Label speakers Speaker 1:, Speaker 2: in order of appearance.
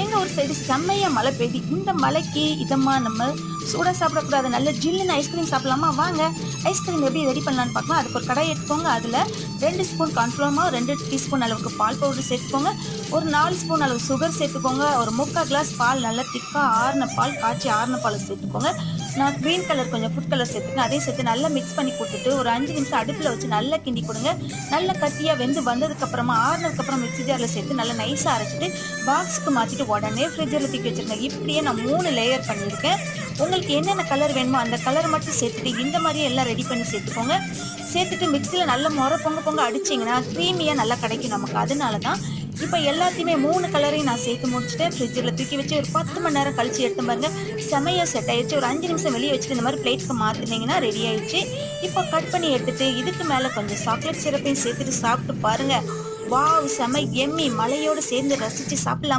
Speaker 1: எங்கள் ஊர் சைடு செம்மையாக மழை பெய்யுது. இந்த மழைக்கு இதமாக நம்ம சூடாக சாப்பிடக்கூடாது, நல்ல ஜில்லுன்னு ஐஸ்கிரீம் சாப்பிடலாமா? வாங்க ஐஸ்கிரீம் எப்படி ரெடி பண்ணலான்னு பார்க்கலாம். அதுக்கு ஒரு கடாய் எடுத்துக்கோங்க. அதில் 2 ஸ்பூன் கார்ன்ஃப்ளவர் மாவு, 2 டீஸ்பூன் அளவுக்கு பால் பவுடர் சேர்த்துக்கோங்க. ஒரு 4 ஸ்பூன் அளவு சுகர் சேர்த்துக்கோங்க. ஒரு 3/4 கிளாஸ் பால், நல்லா திக்காக ஆறின பால், காய்ச்சி ஆறின பால் சேர்த்துக்கோங்க. நான் க்ரீன் கலர் கொஞ்சம் ஃபுட் கலர் சேர்த்துக்கேன். அதையும் சேர்த்து நல்லா மிக்ஸ் பண்ணி கொடுத்துட்டு ஒரு 5 நிமிஷம் அடுப்பில் வச்சு நல்லா கிண்டி கொடுங்க. நல்லா கட்டியாக வெந்து வந்ததுக்கப்புறமா ஆறுனதுக்கப்புறம் மிக்ஸி ஜாரில் சேர்த்து நல்லா நைஸாக அரைச்சிட்டு பாக்ஸுக்கு மாற்றிட்டு உடனே ஃப்ரிட்ஜில் தூக்கி வச்சுருங்க. இப்படியே நான் 3 லேயர் பண்ணியிருக்கேன். உங்களுக்கு என்னென்ன கலர் வேணுமோ அந்த கலர் மட்டும் சேர்த்துட்டு இந்த மாதிரியே எல்லாம் ரெடி பண்ணி சேர்த்துக்கோங்க. சேர்த்துட்டு மிக்ஸியில் நல்லா பொங்க அடிச்சிங்கன்னா க்ரீமியாக நல்லா கிடைக்கும் நமக்கு. அதனால தான் இப்போ எல்லாத்தையுமே 3 கலரையும் நான் சேர்த்து முடிச்சுட்டு ஃப்ரிட்ஜில் தூக்கி வச்சு ஒரு 10 மணி நேரம் கழிச்சு எடுத்து பாருங்கள், செமையாக செட் ஆயிடுச்சு. ஒரு 5 நிமிஷம் வெளியே வச்சுட்டு இந்த மாதிரி பிளேட்க்கு மாற்றினீங்கன்னா ரெடி ஆயிடுச்சு. இப்போ கட் பண்ணி எடுத்துட்டு இதுக்கு மேலே கொஞ்சம் சாக்லேட் சிரப்பையும் சேர்த்துட்டு சாப்பிட்டு பாருங்கள். வாவ், செம எம்மி. மலையோடு சேர்ந்து ரசித்து சாப்பிடலாம்.